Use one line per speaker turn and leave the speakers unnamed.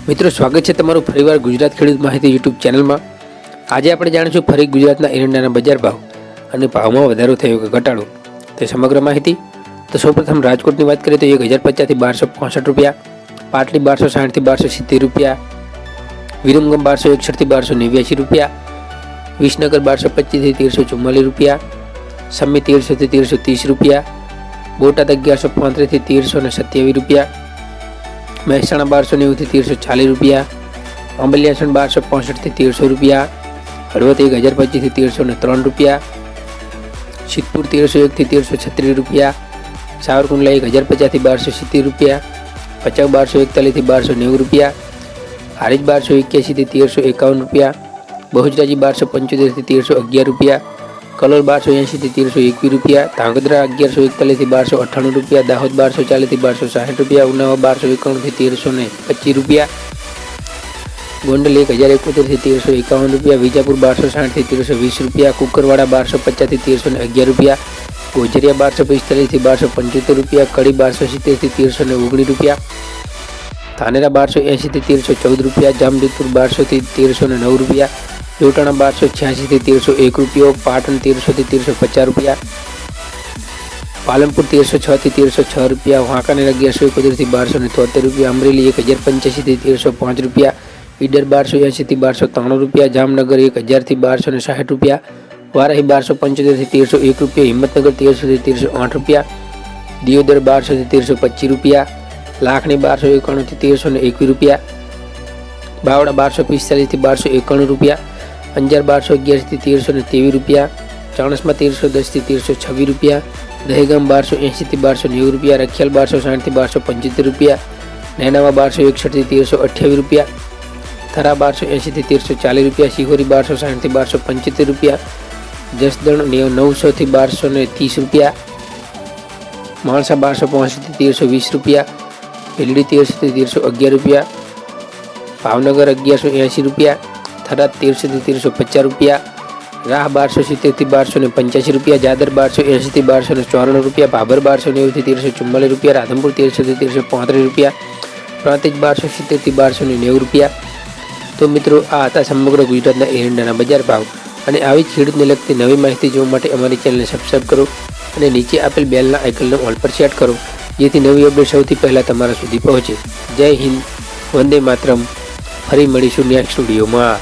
મિત્રો સ્વાગત છે તમારું ફરીવાર ગુજરાત ખેડૂત માહિતી યુટ્યુબ ચેનલમાં। આજે આપણે જાણીશું ફરી ગુજરાતના એરંડાના બજાર ભાવ અને ભાવમાં વધારો થયો કે ઘટાડો તે સમગ્ર માહિતી। તો સૌપ્રથમ રાજકોટની વાત કરીએ તો 1050 થી 1265 રૂપિયા, પાટડી 1260 થી 1270 રૂપિયા, વિરમગામ 1261 થી 1289 રૂપિયા, વિસનગર 1225 થી 1344 રૂપિયા, સમી 1300 થી 1330 રૂપિયા, બોટાદ 1135 થી 1327 રૂપિયા, મહેસાણા 1290 થી 1340 રૂપિયા, અંબલિયાસણ 1265 થી 1300 રૂપિયા, હળવદ 1025 થી 1303 રૂપિયા, સિદ્ધપુર 1301 થી 1336 રૂપિયા, સાવરકુંડલા 1050 થી 1270 રૂપિયા, ભચાઉ 1241 થી 1290 રૂપિયા, હારીજ 1281 થી 1351 રૂપિયા, બહુજરાજી 1275 થી 1311 રૂપિયા, કલોલ 1280 થી 1321 રૂપિયા, ધાંગધ્રા 1141 થી 1298 રૂપિયા, દાહોદ 1240 થી 1260 રૂપિયા, ઉનાવા 1291 થી 1325 રૂપિયા, ગોંડલ 1071 થી 1351 રૂપિયા, વિજાપુર 1260 થી 1320 રૂપિયા, કુકરવાડા 1250 થી 1311 રૂપિયા, ગોજરિયા 1245 થી 1275 રૂપિયા, કડી 1270 થી 1319 રૂપિયા, ધાનેરા 1280 થી 1314 રૂપિયા, જામજોધપુર 1200 થી 1309 રૂપિયા, જોટાણા 1286 થી 1301 રૂપિયો, પાટણ 1300 થી 1350 રૂપિયા, પાલનપુર 1306 થી 1306 રૂપિયા, વાંકાનેર 1171 થી 1273 રૂપિયા, અમરેલી 1085 થી 1305 રૂપિયા, ઈડર 1280 થી 1293 રૂપિયા, જામનગર 1000 થી 1260 રૂપિયા, વારાહી 1275 થી 1301 રૂપિયા, હિંમતનગર 1300 થી 1308 રૂપિયા, દિયોદર 1200 થી 1325 રૂપિયા, લાખણી 1291 થી 1321 રૂપિયા, બાવડા 1245 થી 1291 રૂપિયા, અંજાર 1211 થી 1323 રૂપિયા, ચાણસ્મા 1310 થી 1326 રૂપિયા, દહેગામ 1280 થી 1290 રૂપિયા, રખિયાલ 1260 થી 1275 રૂપિયા, નૈનાવા 1261 થી 1328 રૂપિયા, થરા 1280 થી 1340 રૂપિયા, શિહોરી 1260 થી 1275 રૂપિયા, જસદણ 900 થી 1230 રૂપિયા, માણસા 1265 થી 1320 રૂપિયા, ભીલડી 1300 થી 1311 રૂપિયા, ભાવનગર 1180 રૂપિયા, થરાદ 1300 થી 1350 રૂપિયા, રાહ 1270 થી 1285 રૂપિયા, જાદર 1280 થી 1294 રૂપિયા, ભાભર 1290 થી 1344 રૂપિયા, રાધનપુર 1300 થી 1335 રૂપિયા, પ્રાંતિજ 1270 થી 1290 રૂપિયા। તો મિત્રો આ હતા સમગ્ર ગુજરાતના એરંડાના બજાર ભાવ અને આવી ખેડૂતને લગતી નવી માહિતી જોવા માટે અમારી ચેનલને સબસ્ક્રાઈબ કરો અને નીચે આપેલ બેલના આઇકનને ઓલ પર સેટ કરો જેથી નવી અપડેટ સૌથી પહેલાં તમારા સુધી પહોંચે। જય હિન્દ, વંદે માતરમ। ફરી મળીશું નેક્સ્ટ વિડીયોમાં।